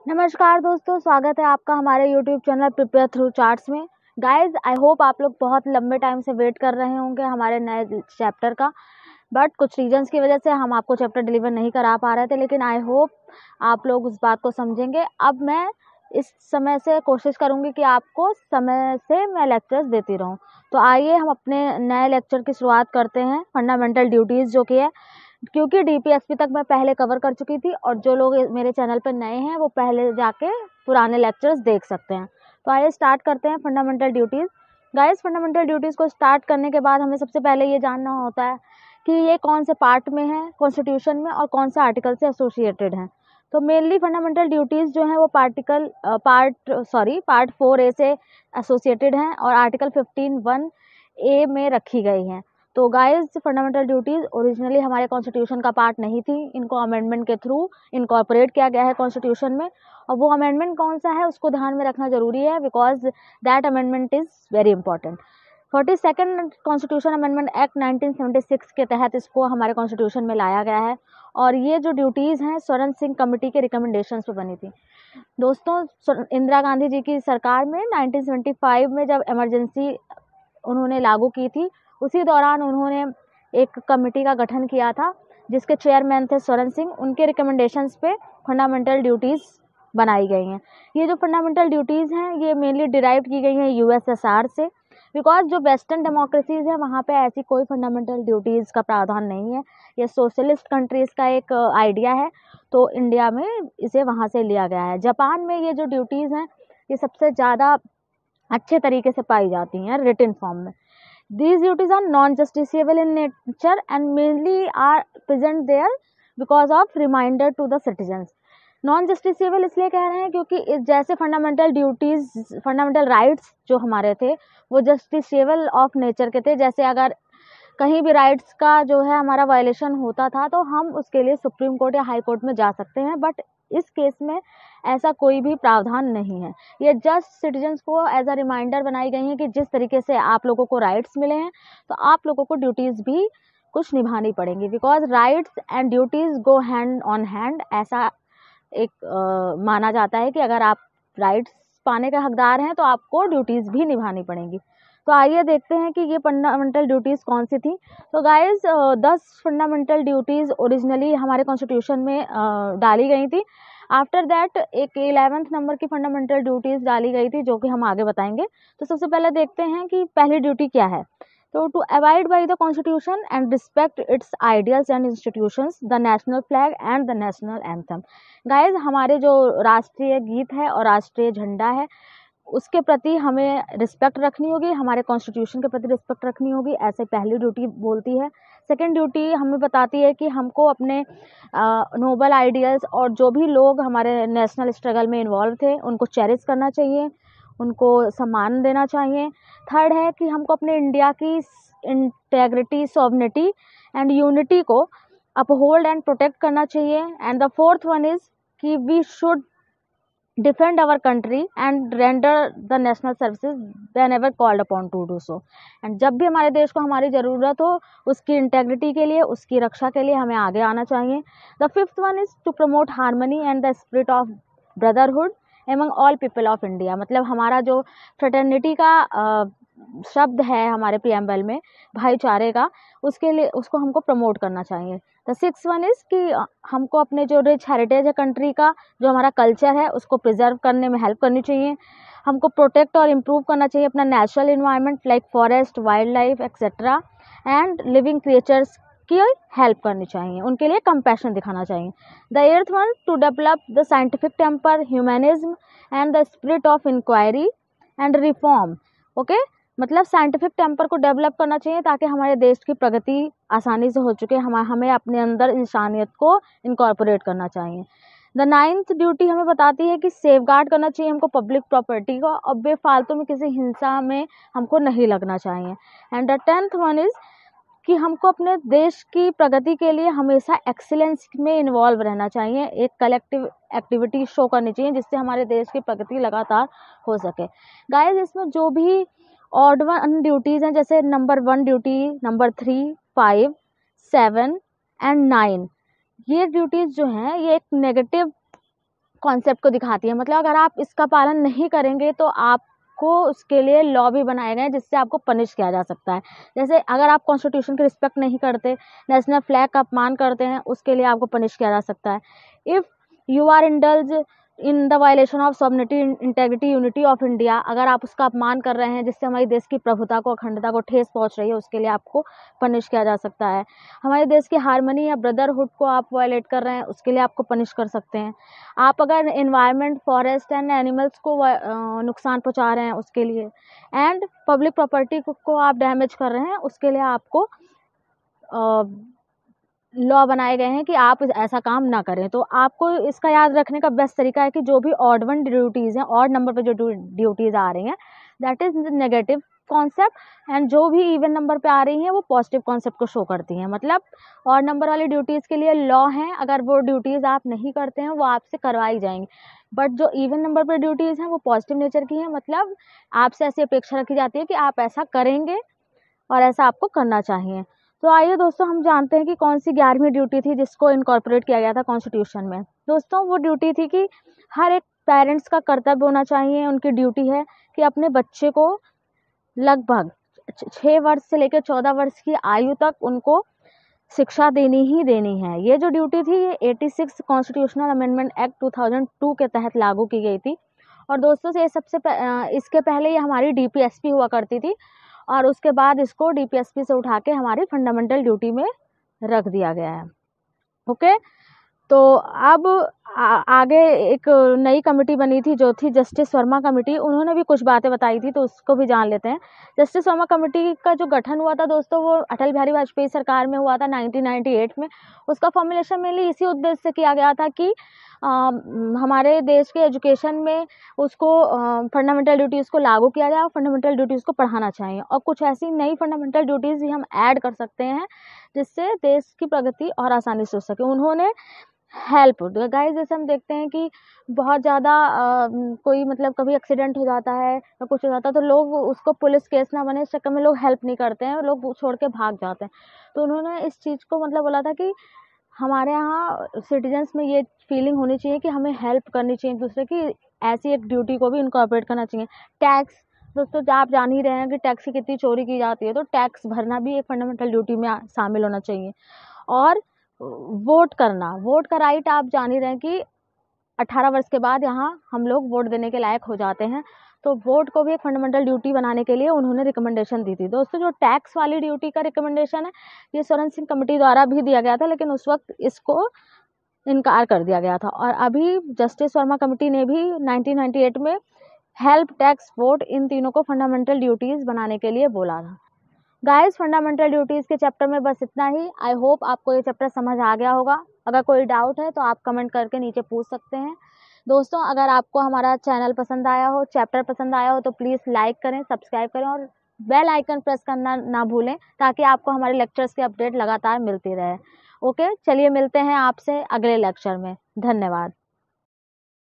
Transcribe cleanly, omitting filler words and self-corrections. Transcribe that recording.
नमस्कार दोस्तों, स्वागत है आपका हमारे YouTube channel prepare through charts में। गाइस, आई होप आप लोग बहुत लंबे टाइम से वेट कर रहे होंगे हमारे नए चैप्टर का, बट कुछ रीजंस की वजह से हम आपको चैप्टर डिलीवर नहीं करा पा रहे थे, लेकिन आई होप आप लोग उस बात को समझेंगे। अब मैं इस समय से कोशिश करूँगी कि आपको समय से मैं लेक्चर्स देती रहूँ। तो आइए हम अपने नए लेक्चर की शुरुआत करते हैं, फंडामेंटल ड्यूटीज़ जो कि है, क्योंकि डीपीएसपी तक मैं पहले कवर कर चुकी थी और जो लोग मेरे चैनल पर नए हैं वो पहले जाके पुराने लेक्चर्स देख सकते हैं। तो आइए स्टार्ट करते हैं fundamental duties. Guys, fundamental duties को स्टार्ट करने के बाद हमें सबसे पहले ये जानना होता है कि ये कौन से पार्ट में है कॉन्स्टिट्यूशन में और कौन सा आर्टिकल से एसोसिएटेड है। तो मेनली फंडामेंटल ड्यूटीज़ जो है वो पार्ट 4A से एसोसिएटेड हैं और आर्टिकल 15(1)A में रखी गई हैं। तो गाइस, फंडामेंटल ड्यूटीज़ ओरिजिनली हमारे कॉन्स्टिट्यूशन का पार्ट नहीं थी, इनको अमेंडमेंट के थ्रू इनकॉर्पोरेट किया गया है कॉन्स्टिट्यूशन में। और वो अमेंडमेंट कौन सा है उसको ध्यान में रखना ज़रूरी है, because that amendment is very important. 42nd constitution amendment act 1976 के तहत इसको हमारे कॉन्स्टिट्यूशन में लाया गया है और ये जो ड्यूटीज़ हैं स्वर्ण सिंह कमेटी के रिकमेंडेशंस पे बनी थी। दोस्तों, इंदिरा गांधी जी की सरकार में 1975 में जब इमरजेंसी उन्होंने लागू की थी, उसी दौरान उन्होंने एक कमेटी का गठन किया था जिसके चेयरमैन थे स्वर्ण सिंह। उनके रिकमेंडेशंस पे फंडामेंटल ड्यूटीज़ बनाई गई हैं। ये जो फंडामेंटल ड्यूटीज़ हैं ये मेनली डिराइव की गई हैं यूएसएसआर से, बिकॉज जो वेस्टर्न डेमोक्रेसीज़ है वहाँ पे ऐसी कोई फंडामेंटल ड्यूटीज़ का प्रावधान नहीं है। ये सोशलिस्ट कंट्रीज़ का एक आइडिया है, तो इंडिया में इसे वहाँ से लिया गया है। जापान में ये जो ड्यूटीज़ हैं ये सबसे ज़्यादा अच्छे तरीके से पाई जाती हैं रिटन फॉर्म में। These duties are non-justiciable in nature and mainly are present there because of reminder to the citizens. Non justiciable इसलिए कह रहे हैं क्योंकि जैसे फंडामेंटल ड्यूटीज़, फंडामेंटल राइट्स जो हमारे थे वो जस्टिसेबल ऑफ नेचर के थे। जैसे अगर कहीं भी राइट्स का जो है हमारा वायलेशन होता था तो हम उसके लिए सुप्रीम कोर्ट या हाई कोर्ट में जा सकते हैं, बट इस केस में ऐसा कोई भी प्रावधान नहीं है। ये जस्ट सिटीजन्स को एज अ रिमाइंडर बनाई गई हैं कि जिस तरीके से आप लोगों को राइट्स मिले हैं तो आप लोगों को ड्यूटीज़ भी कुछ निभानी पड़ेंगी, because rights and duties go hand on hand. ऐसा एक माना जाता है कि अगर आप राइट्स पाने के हकदार हैं तो आपको ड्यूटीज़ भी निभानी पड़ेंगी। तो आइए देखते हैं कि ये फंडामेंटल ड्यूटीज़ कौन सी थी। तो गाइस, 10 फंडामेंटल ड्यूटीज़ ओरिजिनली हमारे कॉन्स्टिट्यूशन में डाली गई थी। आफ्टर दैट एक 11th नंबर की फंडामेंटल ड्यूटीज़ डाली गई थी जो कि हम आगे बताएंगे। तो सबसे पहले देखते हैं कि पहली ड्यूटी क्या है। तो to abide by the constitution and respect its ideals and institutions, the national flag and the national anthem. Guys, हमारे जो राष्ट्रीय गीत है और राष्ट्रीय झंडा है उसके प्रति हमें रिस्पेक्ट रखनी होगी, हमारे कॉन्स्टिट्यूशन के प्रति रिस्पेक्ट रखनी होगी, ऐसे पहली ड्यूटी बोलती है। सेकंड ड्यूटी हमें बताती है कि हमको अपने नोबल आइडियल्स और जो भी लोग हमारे नेशनल स्ट्रगल में इन्वॉल्व थे उनको चेरिश करना चाहिए, उनको सम्मान देना चाहिए। थर्ड है कि हमको अपने इंडिया की इंटेग्रिटी, सॉवरेनिटी एंड यूनिटी को अपहोल्ड एंड प्रोटेक्ट करना चाहिए। And the fourth one is कि we should defend our country and render the national services whenever called upon to do so. And जब भी हमारे देश को हमारी ज़रूरत हो उसकी इंटेग्रिटी के लिए, उसकी रक्षा के लिए हमें आगे आना चाहिए। The fifth one is to promote harmony and the spirit of brotherhood among all people of India. मतलब हमारा जो फ्रेटर्निटी का शब्द है हमारे प्रीएम्बल में, भाईचारे का, उसके लिए उसको हमको प्रमोट करना चाहिए। द सिक्स वन इज़ कि हमको अपने जो रिच हेरिटेज है कंट्री का, जो हमारा कल्चर है, उसको प्रिजर्व करने में हेल्प करनी चाहिए। हमको प्रोटेक्ट और इम्प्रूव करना चाहिए अपना natural environment like forest, wild life etcetera and living creatures की हेल्प करनी चाहिए, उनके लिए कंपैशन दिखाना चाहिए। The eighth one to develop the scientific temper, humanism and the spirit of inquiry and reform. Okay, मतलब साइंटिफिक टेम्पर को develop करना चाहिए ताकि हमारे देश की प्रगति आसानी से हो चुके, हमें अपने अंदर इंसानियत को इनकॉर्पोरेट करना चाहिए। द नाइन्थ ड्यूटी हमें बताती है कि सेफगार्ड करना चाहिए हमको पब्लिक प्रॉपर्टी को और बेफालतू में किसी हिंसा में हमको नहीं लगना चाहिए। And the 10th one is कि हमको अपने देश की प्रगति के लिए हमेशा एक्सीलेंस में इन्वॉल्व रहना चाहिए, एक कलेक्टिव एक्टिविटी शो करनी चाहिए जिससे हमारे देश की प्रगति लगातार हो सके। गाइस, इसमें जो भी ऑड वन ड्यूटीज़ हैं जैसे नंबर 1 ड्यूटी, नंबर 3, 5, 7 एंड 9, ये ड्यूटीज़ जो हैं ये एक नेगेटिव कॉन्सेप्ट को दिखाती है। मतलब अगर आप इसका पालन नहीं करेंगे तो आपको उसके लिए लॉ भी बनाए गए हैं जिससे आपको पनिश किया जा सकता है। जैसे अगर आप कॉन्स्टिट्यूशन की रिस्पेक्ट नहीं करते, नेशनल फ्लैग का अपमान करते हैं, उसके लिए आपको पनिश किया जा सकता है। If you are indulge in the violation of sovereignty, integrity, unity of India, अगर आप उसका अपमान कर रहे हैं जिससे हमारे देश की प्रभुता को, अखंडता को ठेस पहुंच रही है, उसके लिए आपको पनिश किया जा सकता है। हमारे देश की हार्मनी या ब्रदरहुड को आप वायलेट कर रहे हैं, उसके लिए आपको पनिश कर सकते हैं। आप अगर एनवायरनमेंट, फॉरेस्ट एंड एनिमल्स को नुकसान पहुंचा रहे हैं, उसके लिए, एंड पब्लिक प्रॉपर्टी को आप डैमेज कर रहे हैं, उसके लिए आपको लॉ बनाए गए हैं कि आप ऐसा काम ना करें। तो आपको इसका याद रखने का बेस्ट तरीका है कि जो भी ऑड वन ड्यूटीज़ हैं, ऑड नंबर पे जो ड्यूटीज़ आ रही हैं, that is negative concept, and जो भी इवन नंबर पे आ रही हैं वो पॉजिटिव कॉन्सेप्ट को शो करती हैं। मतलब ऑड नंबर वाली ड्यूटीज़ के लिए लॉ हैं, अगर वो ड्यूटीज़ आप नहीं करते हैं वो आपसे करवाई जाएंगी। बट जो इवन नंबर पर ड्यूटीज़ हैं वो पॉजिटिव नेचर की हैं, मतलब आपसे ऐसी अपेक्षा रखी जाती है कि आप ऐसा करेंगे और ऐसा आपको करना चाहिए। तो आइए दोस्तों, हम जानते हैं कि कौन सी 11वीं ड्यूटी थी जिसको इनकॉर्पोरेट किया गया था कॉन्स्टिट्यूशन में। दोस्तों, वो ड्यूटी थी कि हर एक पेरेंट्स का कर्तव्य होना चाहिए, उनकी ड्यूटी है कि अपने बच्चे को लगभग 6 वर्ष से लेकर 14 वर्ष की आयु तक उनको शिक्षा देनी ही देनी है। ये जो ड्यूटी थी ये 86 कॉन्स्टिट्यूशनल अमेंडमेंट एक्ट 2002 के तहत लागू की गई थी। और दोस्तों से इसके पहले ये हमारी डीपीएसपी हुआ करती थी, और उसके बाद इसको डीपीएसपी से उठा के हमारी फंडामेंटल ड्यूटी में रख दिया गया है। ओके, तो अब आगे एक नई कमेटी बनी थी जो थी जस्टिस वर्मा कमेटी। उन्होंने भी कुछ बातें बताई थी, तो उसको भी जान लेते हैं। जस्टिस वर्मा कमेटी का जो गठन हुआ था दोस्तों, वो अटल बिहारी वाजपेयी सरकार में हुआ था 1998 में। उसका फॉर्मुलेशन मेनली इसी उद्देश्य से किया गया था कि हमारे देश के एजुकेशन में उसको फंडामेंटल ड्यूटीज़ को लागू किया जाए और फंडामेंटल ड्यूटीज़ को पढ़ाना चाहिए, और कुछ ऐसी नई फंडामेंटल ड्यूटीज़ भी हम ऐड कर सकते हैं जिससे देश की प्रगति और आसानी से हो सके। उन्होंने हेल्प गाइस, जैसे हम देखते हैं कि बहुत ज़्यादा कोई मतलब कभी एक्सीडेंट हो जाता है या कुछ हो जाता है तो लोग उसको पुलिस केस ना बने इस चक्कर में लोग हेल्प नहीं करते हैं, लोग छोड़ के भाग जाते हैं। तो उन्होंने इस चीज़ को मतलब बोला था कि हमारे यहाँ सिटीजन्स में ये फीलिंग होनी चाहिए कि हमें हेल्प करनी चाहिए एक दूसरे की, ऐसी एक ड्यूटी को भी इनकॉर्पोरेट करना चाहिए। टैक्स, दोस्तों आप जान ही रहे हैं कि टैक्स की कितनी चोरी की जाती है, तो टैक्स भरना भी एक फंडामेंटल ड्यूटी में शामिल होना चाहिए। और वोट करना, वोट का राइट आप जान ही रहे हैं कि 18 वर्ष के बाद यहाँ हम लोग वोट देने के लायक हो जाते हैं, तो वोट को भी एक फंडामेंटल ड्यूटी बनाने के लिए उन्होंने रिकमेंडेशन दी थी। दोस्तों, जो टैक्स वाली ड्यूटी का रिकमेंडेशन है ये स्वर्ण सिंह कमेटी द्वारा भी दिया गया था, लेकिन उस वक्त इसको इनकार कर दिया गया था। और अभी जस्टिस वर्मा कमेटी ने भी 1998 में हेल्प, टैक्स, वोट, इन तीनों को फंडामेंटल ड्यूटीज़ बनाने के लिए बोला था। गाइस, फंडामेंटल ड्यूटीज़ के चैप्टर में बस इतना ही। आई होप आपको ये चैप्टर समझ आ गया होगा। अगर कोई डाउट है तो आप कमेंट करके नीचे पूछ सकते हैं। दोस्तों, अगर आपको हमारा चैनल पसंद आया हो, चैप्टर पसंद आया हो, तो प्लीज़ लाइक करें, सब्सक्राइब करें और बेल आइकन प्रेस करना ना भूलें, ताकि आपको हमारे लेक्चर्स की अपडेट लगातार मिलती रहे। ओके, चलिए मिलते हैं आपसे अगले लेक्चर में। धन्यवाद।